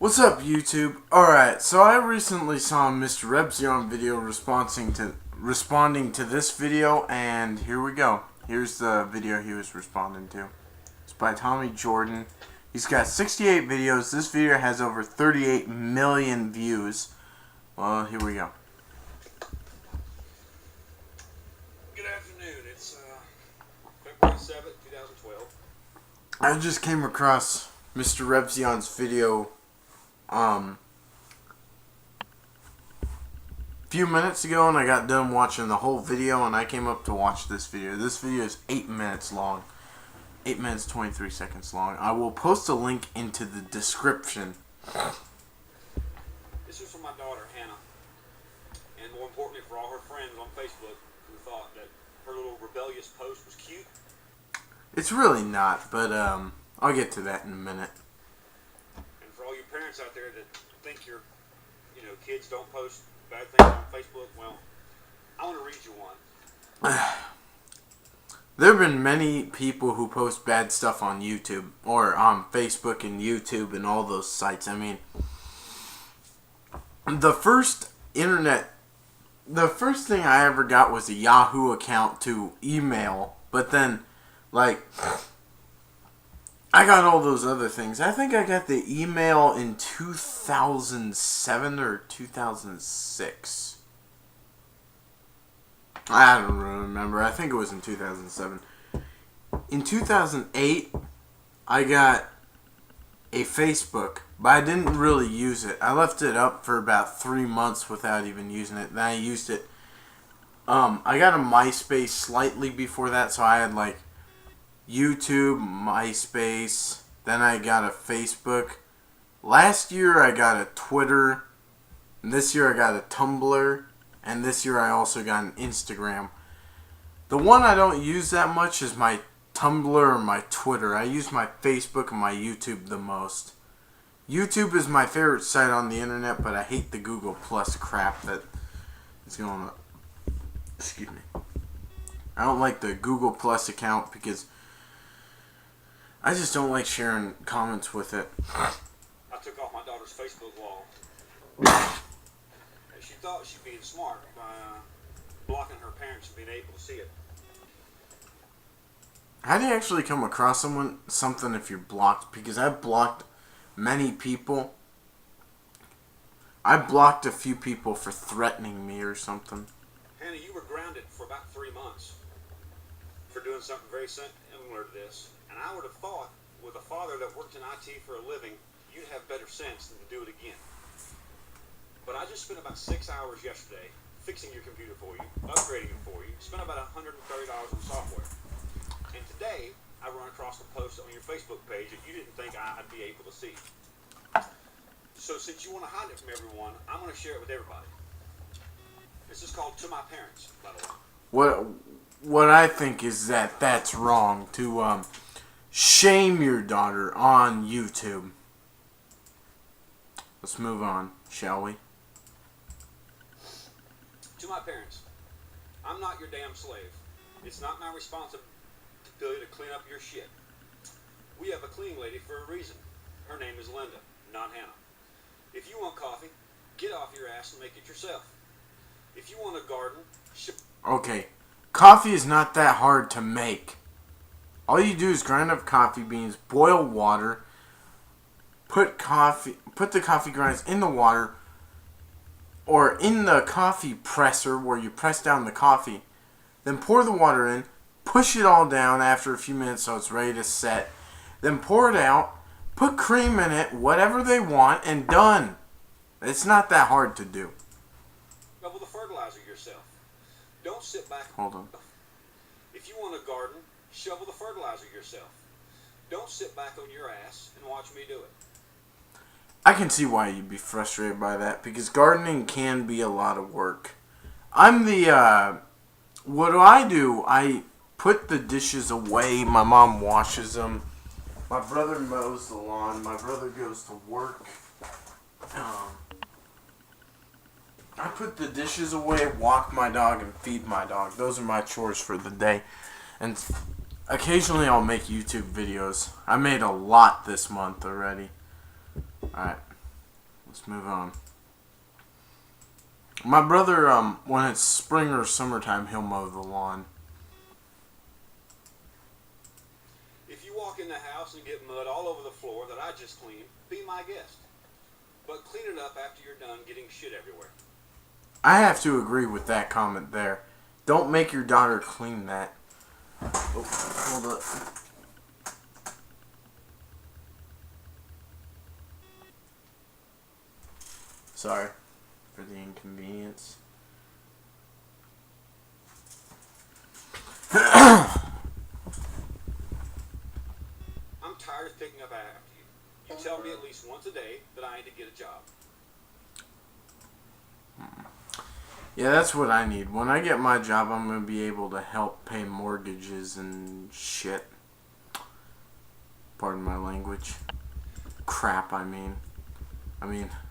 What's up, YouTube? Alright, so I recently saw a MrRepzion video responding to this video, and here we go. Here's the video he was responding to. It's by Tommy Jordan. He's got 68 videos. This video has over 38 million views. Well, here we go. Good afternoon. It's February 7th, 2012. I just came across MrRepzion's video few minutes ago, and I got done watching the whole video, and I came up to watch this video. This video is 8 minutes long. 8 minutes 23 seconds long. I will post a link into the description. This is for my daughter, Hannah, and more importantly for all her friends on Facebook who thought that her little rebellious post was cute. It's really not, but I'll get to that in a minute. And for all you parents out there that think your kids don't post bad things on Facebook, well, I want to read you one. There have been many people who post bad stuff on YouTube, or on Facebook and YouTube and all those sites. I mean, the first thing I ever got was a Yahoo account to email, but then, like, I got all those other things. I think I got the email in 2007 or 2006. I don't really remember. I think it was in 2007. In 2008, I got a Facebook, but I didn't really use it. I left it up for about 3 months without even using it. Then I used it. I got a MySpace slightly before that, so I had like YouTube, MySpace, then I got a Facebook. Last year I got a Twitter, and this year I got a Tumblr, and this year I also got an Instagram. The one I don't use that much is my Tumblr or my Twitter. I use my Facebook and my YouTube the most. YouTube is my favorite site on the internet, but I hate the Google Plus crap that is going on. Excuse me. I don't like the Google Plus account because I just don't like sharing comments with it. I took off my daughter's Facebook wall. And she thought she'd be smart by blocking her parents from being able to see it. How do you actually come across something if you're blocked? Because I've blocked many people. I blocked a few people for threatening me or something. Hannah, you were grounded for about 3 months for doing something very similar to this. And I would have thought, with a father that worked in IT for a living, you'd have better sense than to do it again. But I just spent about 6 hours yesterday fixing your computer for you, upgrading it for you, spent about $130 on software. And today, I run across a post on your Facebook page that you didn't think I'd be able to see. So since you want to hide it from everyone, I'm going to share it with everybody. This is called To My Parents, by the way. What I think is that that's wrong to shame your daughter on YouTube. Let's move on, shall we? To my parents, I'm not your damn slave. It's not my responsibility to clean up your shit. We have a cleaning lady for a reason. Her name is Linda, not Hannah. If you want coffee, get off your ass and make it yourself. If you want a garden, Okay, coffee is not that hard to make. All you do is grind up coffee beans, boil water, put the coffee grinds in the water, or in the coffee presser where you press down the coffee. Then pour the water in, push it all down after a few minutes so it's ready to set. Then pour it out, put cream in it, whatever they want, and done. It's not that hard to do. shovel the fertilizer yourself. Don't sit back. Hold on. If you want a garden, shovel the fertilizer yourself. Don't sit back on your ass and watch me do it. I can see why you'd be frustrated by that, because gardening can be a lot of work. What do? I put the dishes away. My mom washes them. My brother mows the lawn. My brother goes to work. I put the dishes away, walk my dog, and feed my dog. Those are my chores for the day. And occasionally I'll make YouTube videos. I made a lot this month already. Alright. let's move on. My brother, when it's spring or summertime, he'll mow the lawn. If you walk in the house and get mud all over the floor that I just cleaned, be my guest. But clean it up after you're done getting shit everywhere. I have to agree with that comment there. Don't make your daughter clean that. Oh, hold up. Sorry for the inconvenience. I'm tired of picking up after you. You tell me at least once a day that I need to get a job. Yeah, that's what I need. When I get my job, I'm going to be able to help pay mortgages and shit. Pardon my language. Crap, I mean,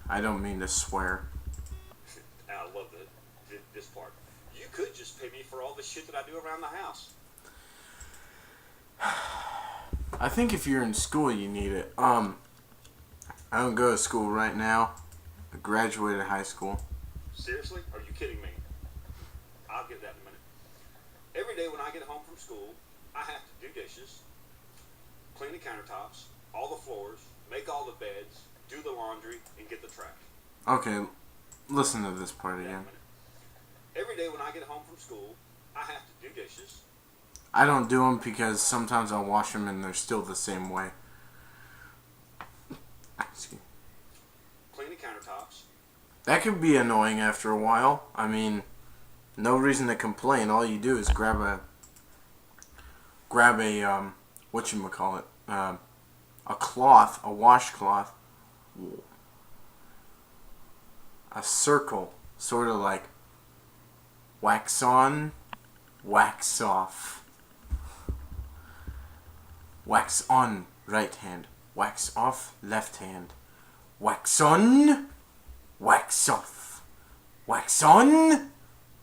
I don't mean to swear. I love this part. You could just pay me for all the shit that I do around the house. I think if you're in school, you need it. I don't go to school right now. I graduated high school. Seriously? Are you kidding me? I'll get that in a minute. Every day when I get home from school, I have to do dishes, clean the countertops, all the floors, make all the beds, do the laundry, and get the trash. Okay, listen to this part again. Every day when I get home from school, I have to do dishes. I don't do them because sometimes I'll wash them and they're still the same way. Excuse me. Clean the countertops. That could be annoying after a while. I mean, no reason to complain. All you do is grab a whatchamacallit, a cloth, a washcloth, a circle, sort of like wax on, wax off. Wax on, right hand. Wax off, left hand. Wax on, wax off. Wax on,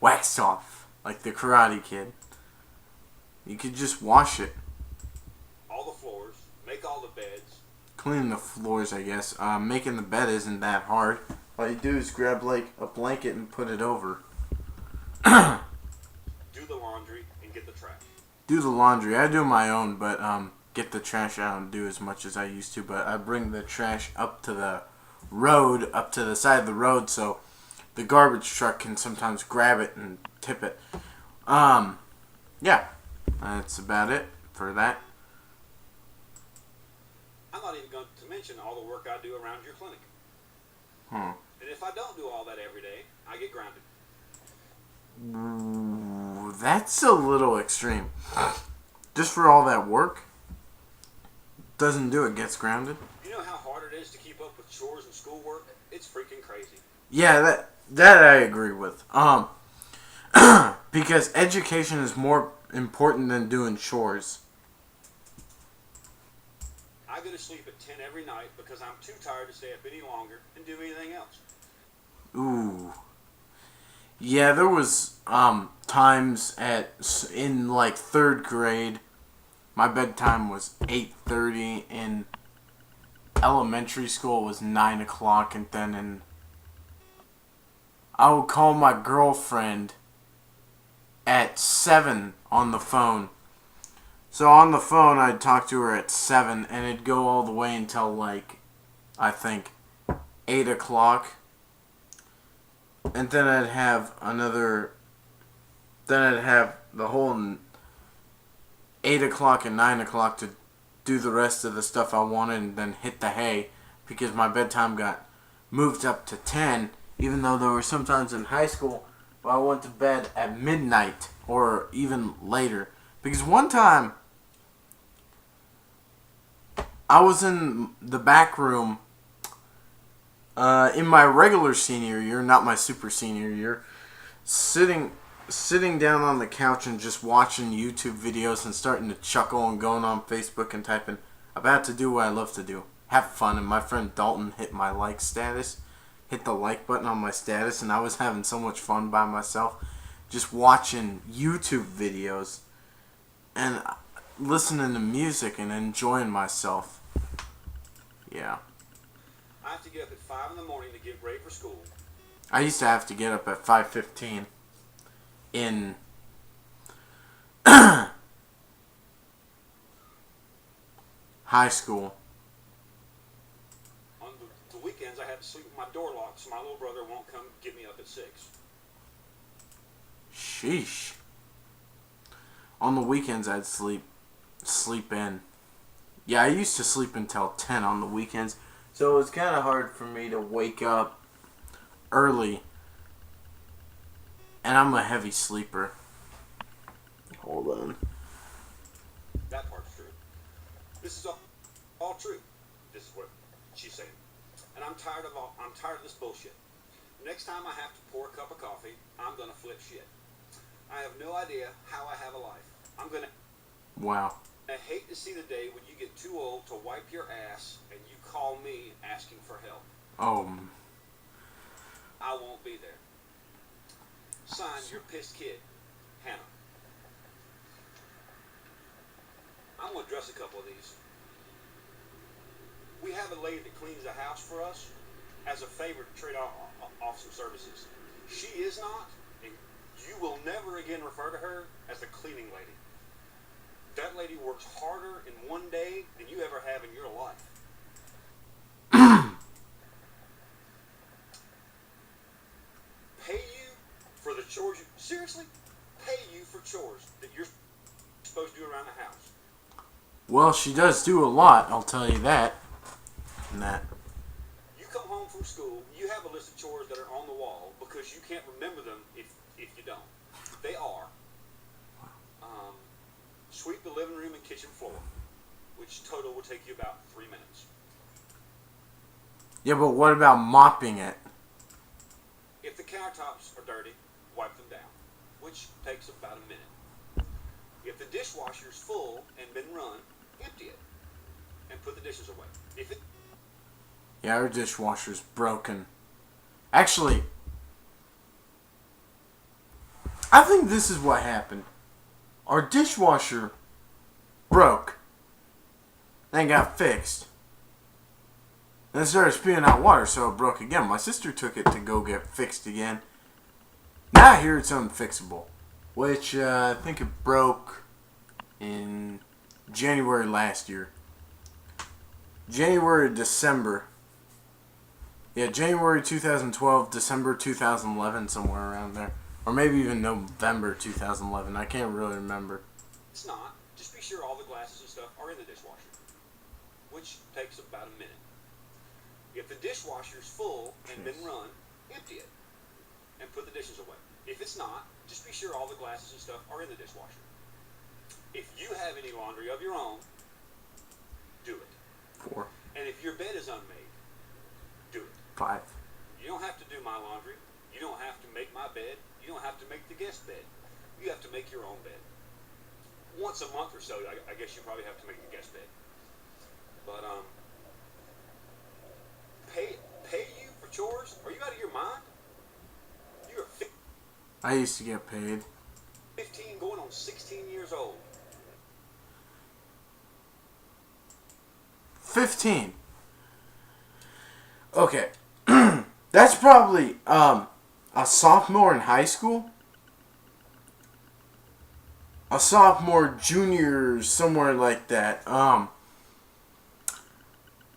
wax off. Like the Karate Kid. You could just wash it. All the floors, make all the beds. Cleaning the floors, I guess. Making the bed isn't that hard. All you do is grab like a blanket and put it over. Do the laundry and get the trash. Do the laundry. I do my own, but get the trash. I don't do as much as I used to, but I bring the trash up to the road, up to the side of the road, so the garbage truck can sometimes grab it and tip it. Yeah, that's about it for that. I'm not even going to mention all the work I do around your clinic. Hmm. And if I don't do all that every day, I get grounded. Ooh, that's a little extreme. Just for all that work? Doesn't do it, gets grounded? You know how hard it is to keep up with chores and schoolwork? It's freaking crazy. Yeah, that I agree with. Because education is more important than doing chores. I go to sleep at 10 every night because I'm too tired to stay up any longer and do anything else. Ooh. Yeah, there was times in like 3rd grade, my bedtime was 8:30. In elementary school it was 9 o'clock, and then I would call my girlfriend at 7 on the phone. So on the phone I'd talk to her at 7, and it'd go all the way until like, I think, 8 o'clock. And then I'd have the whole 8 o'clock and 9 o'clock to do the rest of the stuff I wanted, and then hit the hay, because my bedtime got moved up to 10, even though there were sometimes in high school where I went to bed at midnight or even later. Because one time I was in the back room in my regular senior year, not my super senior year, sitting down on the couch and just watching YouTube videos and starting to chuckle and going on Facebook and typing, about to do what I love to do, have fun. And my friend Dalton hit my like status, hit the like button on my status, and I was having so much fun by myself, just watching YouTube videos and listening to music and enjoying myself. Yeah. I to get up at 5 in the morning to get ready for school. I used to have to get up at 5:15 in high school. On the weekends, I had to sleep with my door locked so my little brother won't come get me up at 6. Sheesh. On the weekends, I'd sleep in. Yeah, I used to sleep until 10 on the weekends, so it was kind of hard for me to wake up early. And I'm a heavy sleeper. Hold on. That part's true. This is all true. This is what she's saying. And I'm tired of this bullshit. Next time I have to pour a cup of coffee, I'm gonna flip shit. I have no idea how I have a life. Wow. I hate to see the day when you get too old to wipe your ass and you call me asking for help. I won't be there. Signed, your pissed kid, Hannah. I'm going to address a couple of these. We have a lady that cleans the house for us as a favor to trade off some services. She is not, and you will never again refer to her as the cleaning lady. That lady works harder in one day than you ever have in your life. Pay you for the chores seriously? Pay you for chores that you're supposed to do around the house. Well, she does do a lot, I'll tell you that. You come home from school, you have a list of chores that are on the wall because you can't remember them if you don't. They are sweep the living room and kitchen floor, which total will take you about 3 minutes. Yeah, but what about mopping it? If the countertops are dirty, wipe them down, which takes about a minute. If the dishwasher's full and been run, empty it and put the dishes away. Yeah, our dishwasher's broken. Actually, I think this is what happened. Our dishwasher broke, then got fixed, then it started spewing out water, so it broke again. My sister took it to go get fixed again. Now I hear it's unfixable, which I think it broke in January last year. December 2012, December 2011, somewhere around there. Or maybe even November 2011. I can't really remember. It's not. Just be sure all the glasses and stuff are in the dishwasher, which takes about a minute. If the dishwasher's full and been run, empty it and put the dishes away. If it's not, just be sure all the glasses and stuff are in the dishwasher. If you have any laundry of your own, do it. 4. And if your bed is unmade, do it. 5. You don't have to do my laundry. You don't have to make my bed. You don't have to make the guest bed. You have to make your own bed. Once a month or so, I guess you probably have to make the guest bed. But pay you for chores? Are you out of your mind? You're I used to get paid. 15 going on 16 years old. 15. Okay. That's probably a sophomore in high school. A sophomore, junior, somewhere like that. I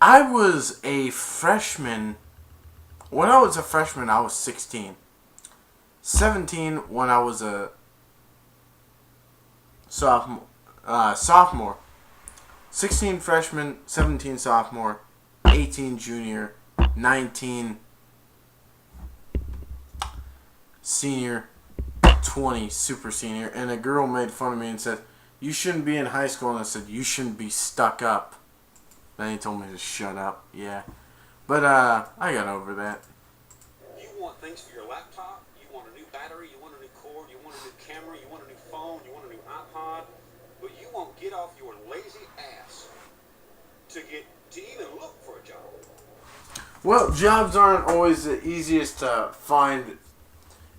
was a freshman. When I was a freshman, I was 16. 17 when I was a sophomore. 16 freshman, 17 sophomore, 18 junior, 19 senior, 20 super senior. And a girl made fun of me and said, "You shouldn't be in high school." And I said, "You shouldn't be stuck up." Then he told me to shut up. Yeah. But I got over that. You want things for your laptop, you want a new battery, you want a new cord, you want a new camera, you want a new phone, you want a new iPod, but you won't get off your lazy ass to even look for a job. Well, jobs aren't always the easiest to find,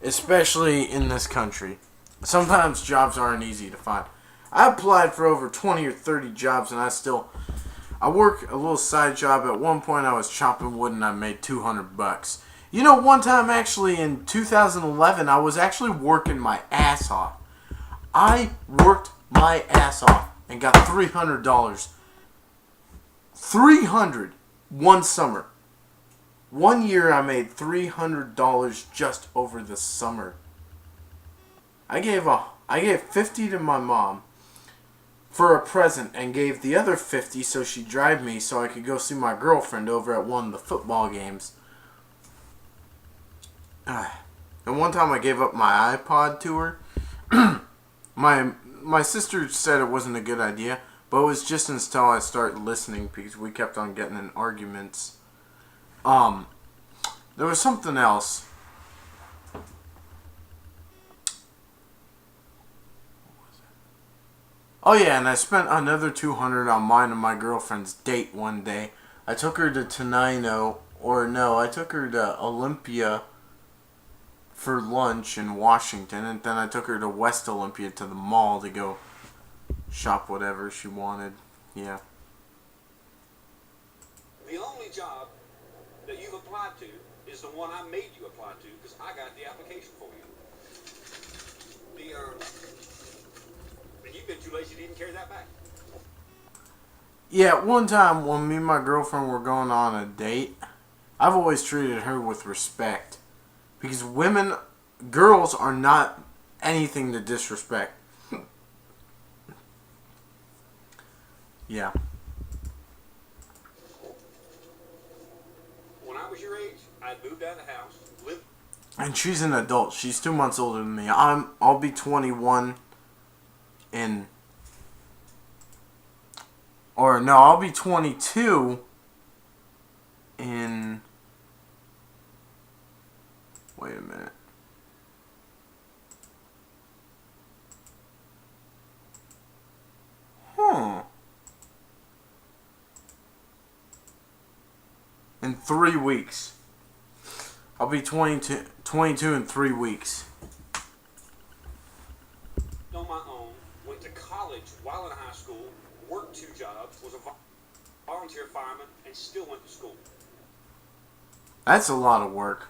especially in this country. Sometimes jobs aren't easy to find. I applied for over 20 or 30 jobs, and I work a little side job. At one point, I was chopping wood and I made $200. You know, one time actually in 2011, I was actually working my ass off. I worked my ass off and got $300. $300 one summer. 1 year I made $300 just over the summer. I gave 50 to my mom for a present and gave the other 50 so she'd drive me so I could go see my girlfriend over at one of the football games. And one time I gave up my iPod to her. my sister said it wasn't a good idea, but it was just until I started listening because we kept on getting in arguments. There was something else. Oh yeah, and I spent another $200 on mine and my girlfriend's date one day. I took her to I took her to Olympia for lunch in Washington, and then I took her to West Olympia to the mall to go shop whatever she wanted. Yeah. The only job that you've applied to is the one I made you apply to because I got the application for you. And you've been too lazy to even carry that back. Yeah, one time when me and my girlfriend were going on a date, I've always treated her with respect. Because girls are not anything to disrespect. Yeah. When I was your age, I'd moved out of the house, lived. And she's an adult. She's 2 months older than me. I'll be 21 I'll be 22 in. Wait a minute. In 3 weeks. I'll be 22 in 3 weeks. On my own, went to college while in high school, worked 2 jobs, was a volunteer fireman, and still went to school. That's a lot of work.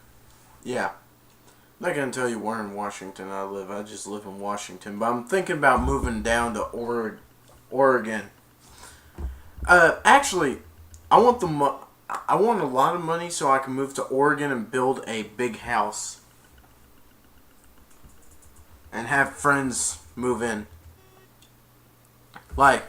Yeah. I'm not going to tell you where in Washington I live. I just live in Washington. But I'm thinking about moving down to Oregon. Actually, I want a lot of money so I can move to Oregon and build a big house. And have friends move in. Like,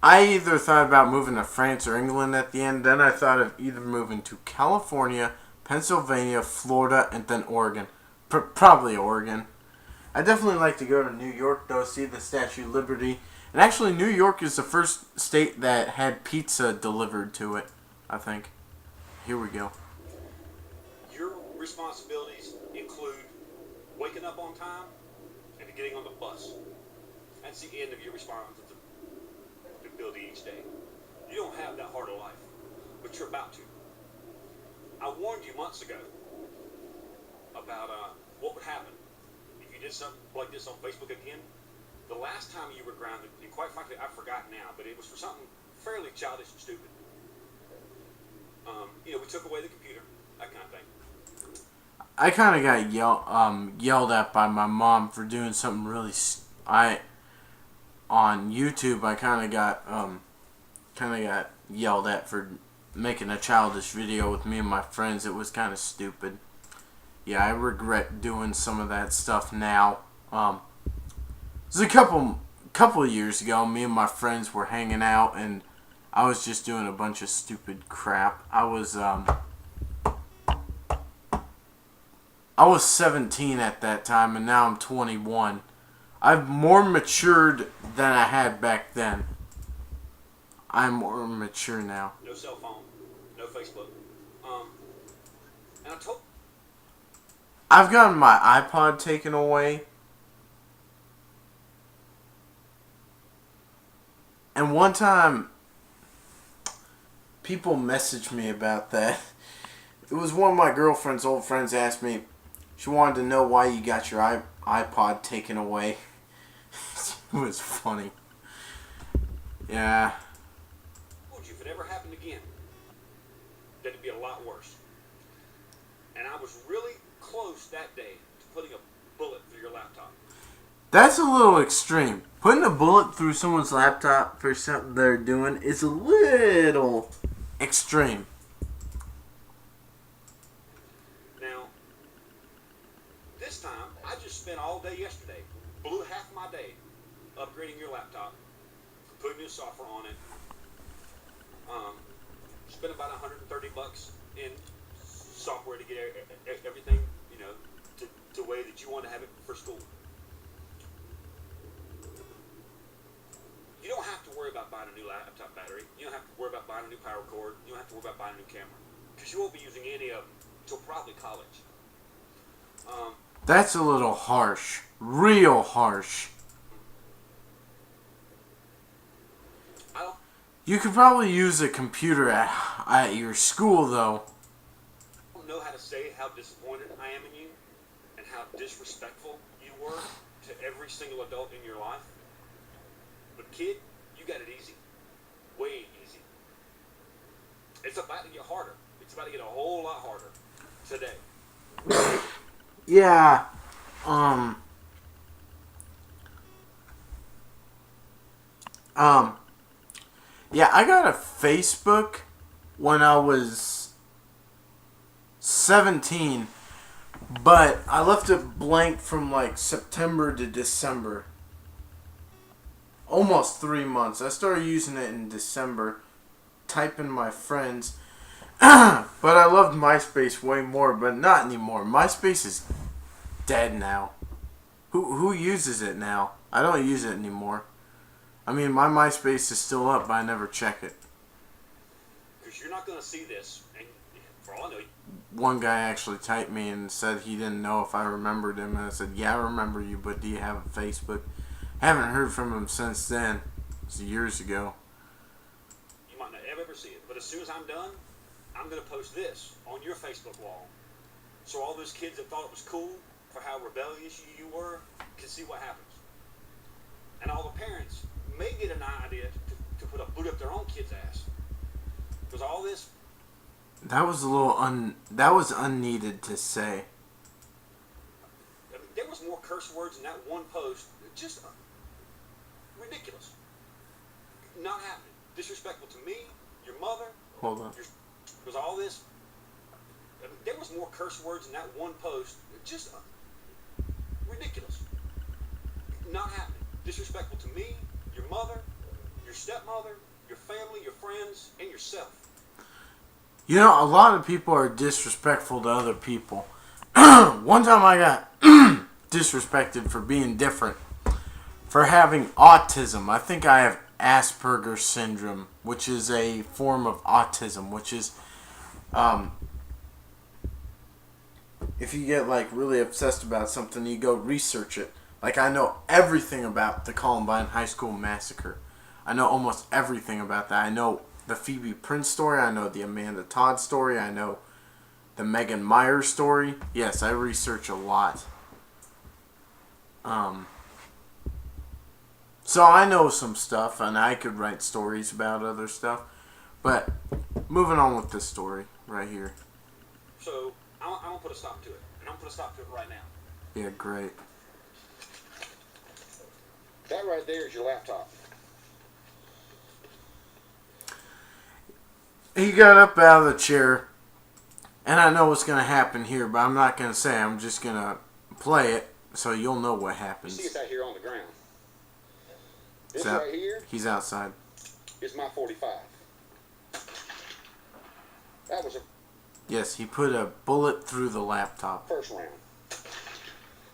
I either thought about moving to France or England at the end. Then I thought of either moving to California, Pennsylvania, Florida, and then Oregon. Probably Oregon. I definitely like to go to New York, though, see the Statue of Liberty. And actually, New York is the first state that had pizza delivered to it, I think. Here we go. Your responsibilities include waking up on time and getting on the bus. That's the end of your responsibility each day. You don't have that hard a life, but you're about to. I warned you months ago about what would happen if you did something like this on Facebook again. The last time you were grounded, and quite frankly, I forgot now, but it was for something fairly childish and stupid. We took away the computer, that kind of thing. I kind of got yelled at by my mom for doing something really. On YouTube, I kind of got yelled at for making a childish video with me and my friends. It was kind of stupid. Yeah, I regret doing some of that stuff now. It was a couple of years ago. Me and my friends were hanging out, and I was just doing a bunch of stupid crap. I was 17 at that time, and now I'm 21. I've more matured than I had back then. I'm more mature now. No cell phone, no Facebook. And I've gotten my iPod taken away. And one time, people messaged me about that. It was one of my girlfriend's old friends asked me, she wanted to know why you got your iPod taken away. It was funny. Yeah. Told you if it ever happened again, that it'd be a lot worse. And I was really close that day to putting a bullet through your laptop. That's a little extreme. Putting a bullet through someone's laptop for something they're doing is a little extreme. Now, this time, I just spent all day yesterday, blew half my day upgrading your laptop, putting new software on it. Spent about $130 in software to get everything, the way that you want to have it for school. You don't have to worry about buying a new laptop battery. You don't have to worry about buying a new power cord. You don't have to worry about buying a new camera. Because you won't be using any of them until probably college. That's a little harsh. Real harsh. You could probably use a computer at your school, though. I don't know how to say how disappointed I am in you and how disrespectful you were to every single adult in your life. But kid, you got it easy. Way easy. It's about to get harder. It's about to get a whole lot harder today. Yeah. Yeah, I got a Facebook when I was 17, but I left it blank from like September to December. Almost 3 months. I started using it in December, typing my friends. But I loved MySpace way more, but not anymore. MySpace is dead now. Who uses it now? I don't use it anymore. I mean, my MySpace is still up, but I never check it. Because you're not going to see this, and for all I know... One guy actually typed me and said he didn't know if I remembered him, and I said, yeah, I remember you, but do you have a Facebook? Haven't heard from him since then. It was years ago. You might not ever see it, but as soon as I'm done, I'm going to post this on your Facebook wall. So all those kids that thought it was cool for how rebellious you were can see what happens. And all the parents may get an idea to put a boot up their own kid's ass. Because all this... That was a little that was unneeded to say. I mean, there was more curse words in that one post. Just ridiculous. Not happening. Disrespectful to me, your mother. Hold on. Because all this... I mean, there was more curse words in that one post. Just ridiculous. Not happening. Disrespectful to me, your mother, your stepmother, your family, your friends, and yourself. You know, a lot of people are disrespectful to other people. One time I got disrespected for being different. For having autism. I think I have Asperger's syndrome, which is a form of autism, which is, if you get, like, really obsessed about something, you go research it. Like, I know everything about the Columbine High School Massacre. I know almost everything about that. I know the Phoebe Prince story. I know the Amanda Todd story. I know the Megan Myers story. Yes, I research a lot. So I know some stuff, and I could write stories about other stuff. But moving on with this story right here. So I'm going to put a stop to it. And I'm going to put a stop to it right now. Yeah, great. That right there is your laptop. He got up out of the chair, and I know what's going to happen here, but I'm not going to say. I'm just going to play it so you'll know what happens. You see it's out here on the ground. This out, right here. He's outside. Is my 45. That was a... Yes, he put a bullet through the laptop. First round.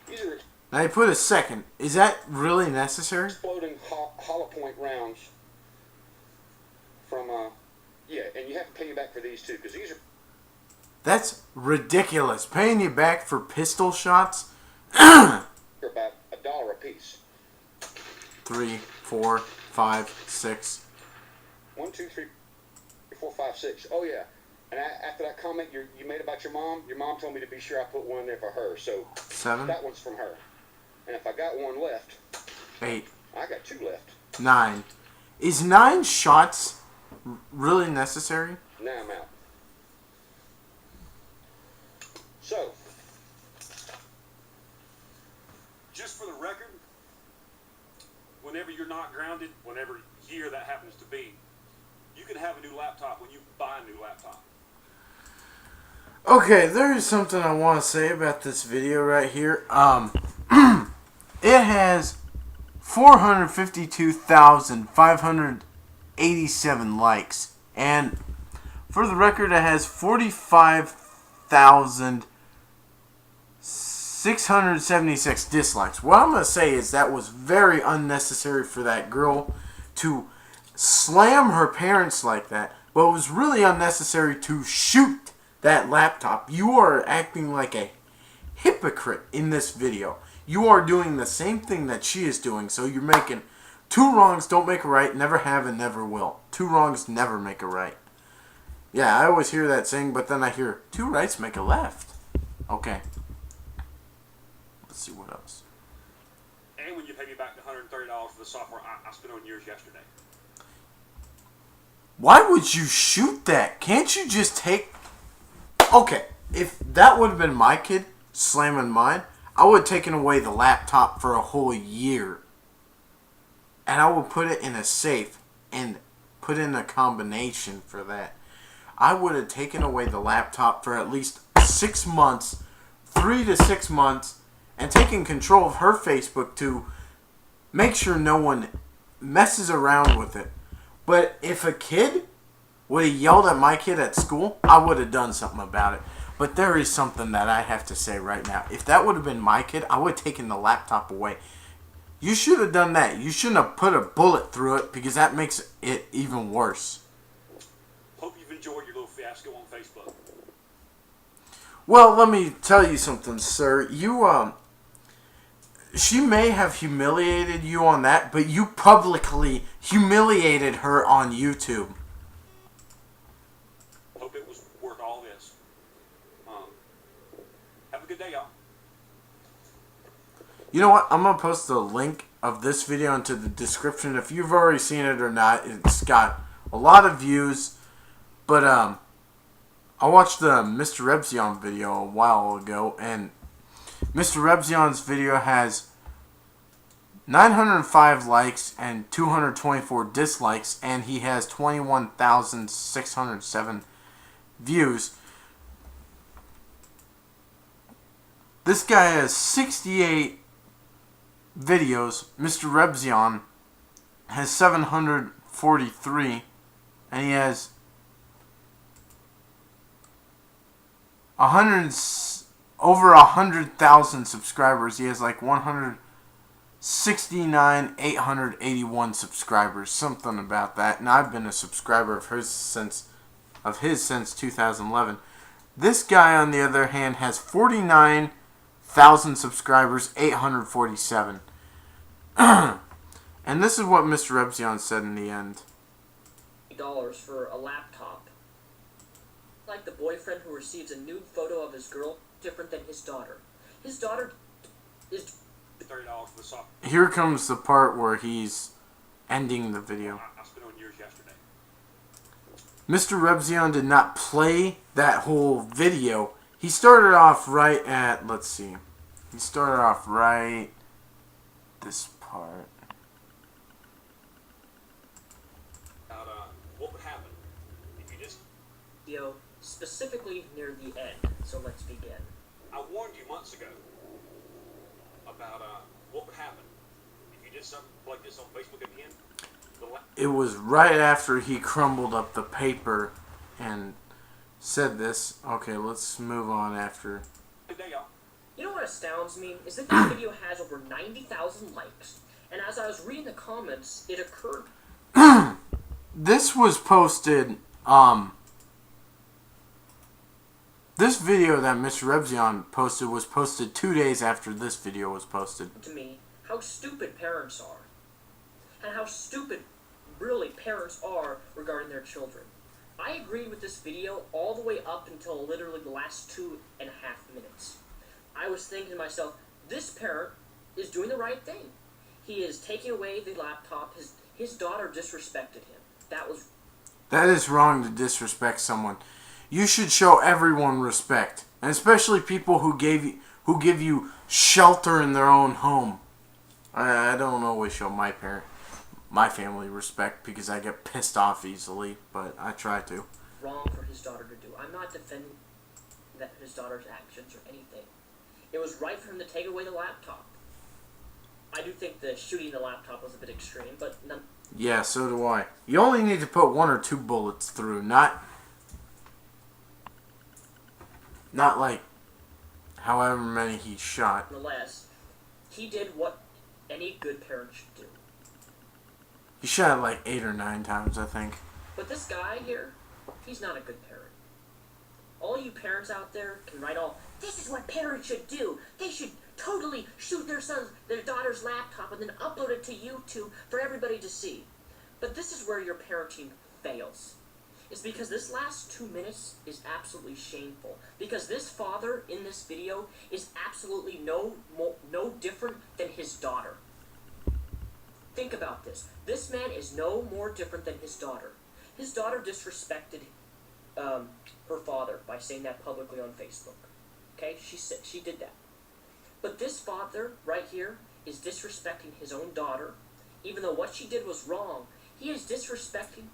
These are... Now he put a second. Is that really necessary? Exploding hollow point rounds from, yeah, and you have to pay you back for these too, because these are... That's ridiculous. Paying you back for pistol shots? They're about $1 a piece. 3, 4, 5, 6. 1, 2, 3, 4, 5, 6. Oh yeah. And after that comment you made about your mom told me to be sure I put one in there for her. So 7. That one's from her. And if I got one left, 8. I got 2 left. 9. Is 9 shots really necessary? Now I'm out. So, just for the record, whenever you're not grounded, whenever year that happens to be, you can have a new laptop when you buy a new laptop. Okay, there is something I want to say about this video right here. It has 452,587 likes, and for the record, it has 45,676 dislikes. What I'm going to say is that was very unnecessary for that girl to slam her parents like that, but it was really unnecessary to shoot that laptop. You are acting like a hypocrite in this video. You are doing the same thing that she is doing, so you're making two wrongs don't make a right, never have and never will. Two wrongs never make a right. Yeah, I always hear that saying, but then I hear two rights make a left. Okay. Let's see what else. And when you pay me back the $130 for the software I spent on yours yesterday. Why would you shoot that? Can't you just take... Okay, if that would have been my kid slamming mine, I would have taken away the laptop for a whole year. And I would put it in a safe and put in a combination for that. I would have taken away the laptop for at least 6 months, 3 to 6 months, and taken control of her Facebook to make sure no one messes around with it. But if a kid would have yelled at my kid at school, I would have done something about it. But there is something that I have to say right now. If that would have been my kid, I would have taken the laptop away. You should have done that. You shouldn't have put a bullet through it, because that makes it even worse. Hope you've enjoyed your little fiasco on Facebook. Well, let me tell you something, sir. She may have humiliated you on that, but you publicly humiliated her on YouTube. Hope it was worth all this. Have a good day, y'all. You know what? I'm going to post the link of this video into the description. If you've already seen it or not, it's got a lot of views. But I watched the MrRepzion video a while ago, and MrRepzion's video has 905 likes and 224 dislikes, and he has 21,607 views. This guy has 68 videos. MrRepzion has 743, and he has 100,000 subscribers. He has like 169,881 subscribers, something about that. And I've been a subscriber of his since 2011. This guy, on the other hand, has 49,000 subscribers, 847. And this is what MrRepzion said in the end. $50 for a laptop. Like the boyfriend who receives a nude photo of his girl, different than his daughter. His daughter is $30 for the software Here comes the part where he's ending the video. I spent on yours yesterday. MrRepzion did not play that whole video. He started off right at, let's see. He started off right this part. About what would happen if you just... video specifically near the end. So let's begin. I warned you months ago about what would happen if you did something like this on Facebook again. It was right after he crumbled up the paper and said this. Okay, let's move on after. Good day, y'all. You know what astounds me is that this video has over 90,000 likes, and as I was reading the comments, it occurred. This was posted. This video that MrRepzion posted was posted 2 days after this video was posted. To me, how stupid parents are, and how stupid really parents are regarding their children. I agreed with this video all the way up until literally the last 2.5 minutes. I was thinking to myself, this parent is doing the right thing. He is taking away the laptop. His daughter disrespected him. That is wrong to disrespect someone. You should show everyone respect, and especially people who give you shelter in their own home. I don't always show my family respect because I get pissed off easily, but I try to. Wrong for his daughter to do. I'm not defending his daughter's actions or anything. It was right for him to take away the laptop. I do think the shooting the laptop was a bit extreme, but none. Yeah, so do I. You only need to put 1 or 2 bullets through, not like however many he shot. Nonetheless, he did what any good parent should do. He shot like 8 or 9 times, I think. But this guy here, he's not a good parent. All you parents out there can write all, this is what parents should do. They should totally shoot their daughter's laptop and then upload it to YouTube for everybody to see. But this is where your parenting fails. It's because this last 2 minutes is absolutely shameful. Because this father in this video is absolutely no different than his daughter. Think about this. This man is no more different than his daughter. His daughter disrespected her father by saying that publicly on Facebook. Okay, she did that. But this father right here is disrespecting his own daughter, even though what she did was wrong. He is disrespecting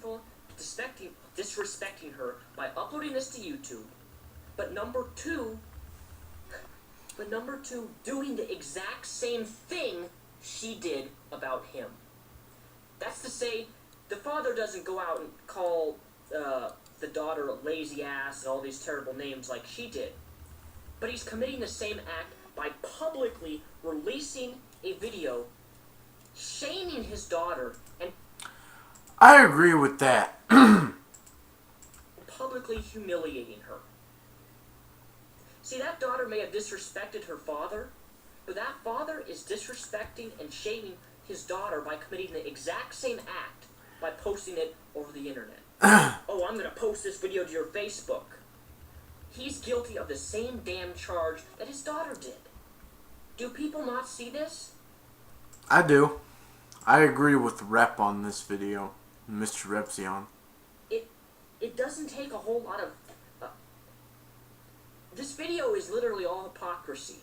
her by uploading this to YouTube. But number two, doing the exact same thing she did about him. That's to say, the father doesn't go out and call the daughter a lazy ass and all these terrible names like she did. But he's committing the same act by publicly releasing a video shaming his daughter and I agree with that. publicly humiliating her. See, that daughter may have disrespected her father, but that father is disrespecting and shaming his daughter by committing the exact same act by posting it over the internet. Oh, I'm going to post this video to your Facebook. He's guilty of the same damn charge that his daughter did. Do people not see this? I do. I agree with Rep on this video, MrRepzion. It doesn't take a whole lot of... this video is literally all hypocrisy.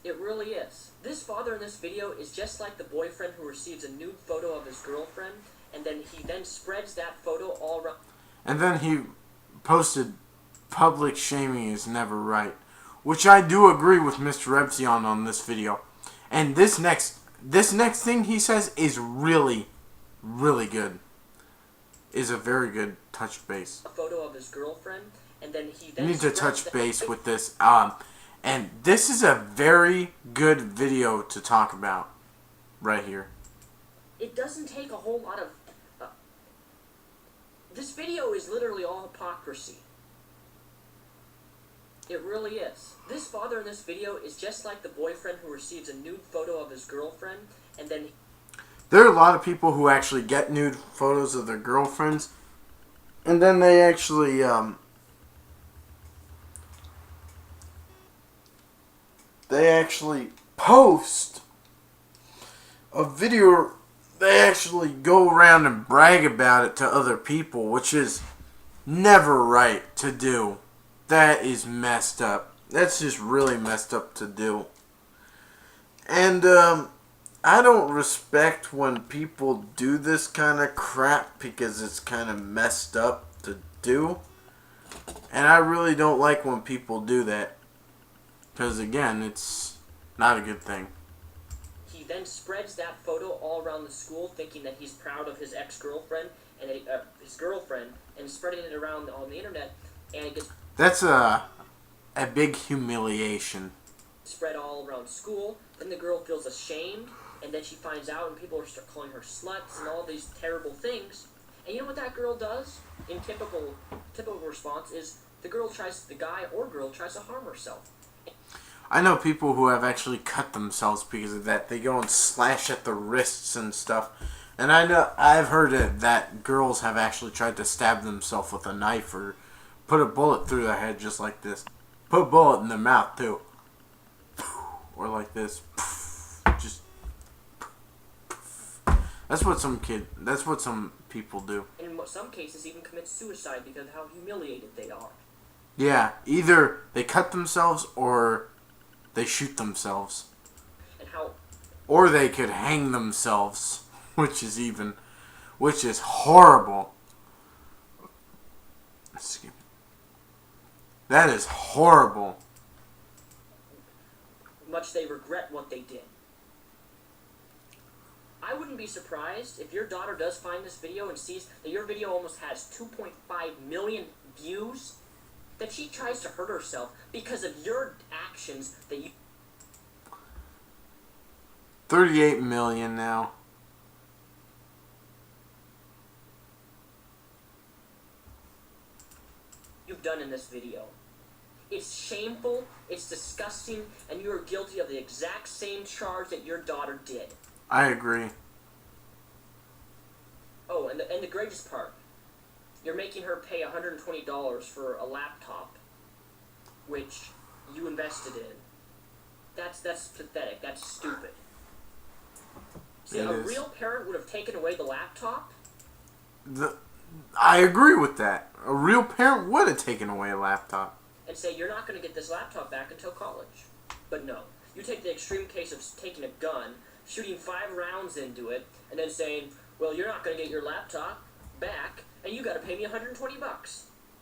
It really is. This father in this video is just like the boyfriend who receives a nude photo of his girlfriend, and then he spreads that photo all around. And then he posted, public shaming is never right. Which I do agree with MrRepzion on this video. And this next thing he says is really, really good. Is a very good touch base. A photo of his girlfriend, and then he You need to touch base with this. And this is a very good video to talk about right here. It doesn't take a whole lot of... this video is literally all hypocrisy. It really is. This father in this video is just like the boyfriend who receives a nude photo of his girlfriend, and then... There are a lot of people who actually get nude photos of their girlfriends, and then they actually, post a video. They actually go around and brag about it to other people, which is never right to do. That is messed up. That's just really messed up to do. And, I don't respect when people do this kind of crap because it's kind of messed up to do. And I really don't like when people do that. Because, again, it's not a good thing. He then spreads that photo all around the school, thinking that he's proud of his ex-girlfriend and his girlfriend, and spreading it around on the internet, and it gets... That's a big humiliation. Spread all around school, then the girl feels ashamed, and then she finds out, and people start calling her sluts and all these terrible things. And you know what that girl does? In typical response is the guy or girl tries to harm herself. I know people who have actually cut themselves because of that. They go and slash at the wrists and stuff. And I've heard that girls have actually tried to stab themselves with a knife or put a bullet through their head just like this. Put a bullet in their mouth too. Or like this. Just That's what some people do. And in some cases even commit suicide because of how humiliated they are. Yeah, either they cut themselves or they shoot themselves. And how... Or they could hang themselves, which is horrible. Excuse me. That is horrible. Much they regret what they did. I wouldn't be surprised if your daughter does find this video and sees that your video almost has 2.5 million views, that she tries to hurt herself because of your actions that you... 38 million now. You've done in this video. It's shameful, it's disgusting, and you are guilty of the exact same charge that your daughter did. I agree. Oh, and the greatest part, you're making her pay $120 for a laptop, which you invested in. That's pathetic. That's stupid. See, a real parent would have taken away the laptop. I agree with that. A real parent would have taken away a laptop. And say, you're not going to get this laptop back until college. But no. You take the extreme case of taking a gun, shooting 5 rounds into it, and then saying, well, you're not going to get your laptop back, and you got to pay me $120.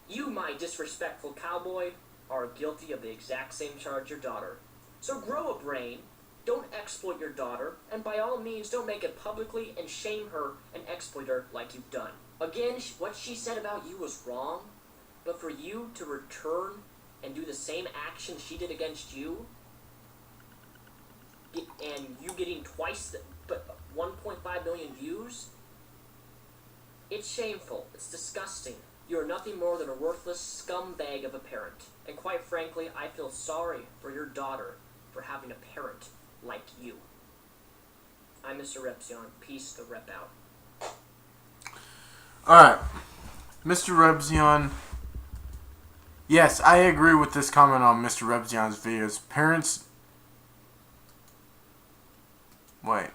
You, my disrespectful cowboy, are guilty of the exact same charge your daughter. So grow a brain, don't exploit your daughter, and by all means don't make it publicly and shame her and exploit her like you've done. Again, what she said about you was wrong, but for you to return and do the same action she did against you, and you getting twice, but 1.5 million views, it's shameful. It's disgusting. You're nothing more than a worthless scumbag of a parent. And quite frankly, I feel sorry for your daughter for having a parent like you. I'm MrRepzion. Peace the rep out. Alright. MrRepzion. Yes, I agree with this comment on MrRepzion's videos. Parents... Wait.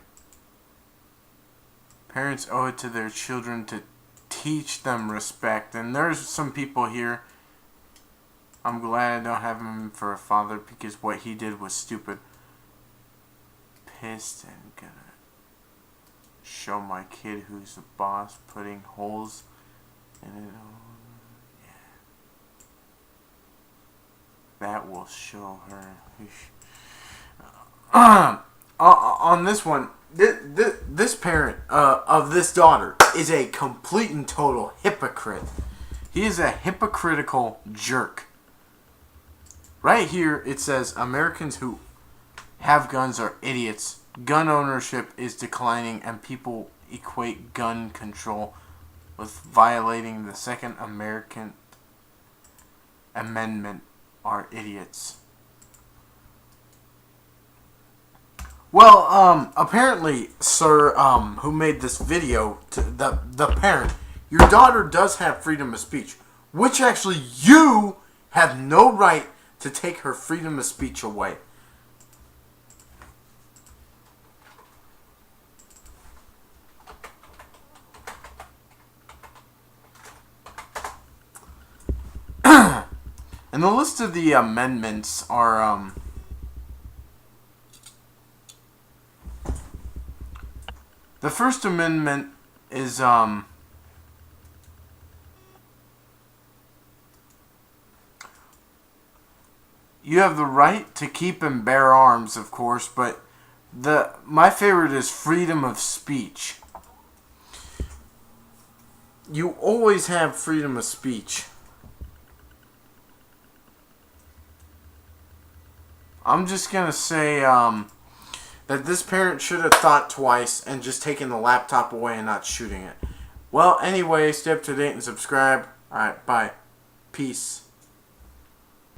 Parents owe it to their children to teach them respect. And there's some people here. I'm glad I don't have him for a father because what he did was stupid. Pissed and gonna show my kid who's the boss, putting holes in it. Yeah. That will show her. On this one, this parent of this daughter is a complete and total hypocrite. He is a hypocritical jerk. Right here it says Americans who have guns are idiots. Gun ownership is declining and people equate gun control with violating the Second American Amendment are idiots. Well, apparently, sir, who made this video, to the parent, your daughter does have freedom of speech, which actually you have no right to take her freedom of speech away. And the list of the amendments are, the First Amendment is, you have the right to keep and bear arms, of course, but my favorite is freedom of speech. You always have freedom of speech. I'm just gonna say that this parent should have thought twice and just taken the laptop away and not shooting it. Well, anyway, stay up to date and subscribe. Alright, bye. Peace.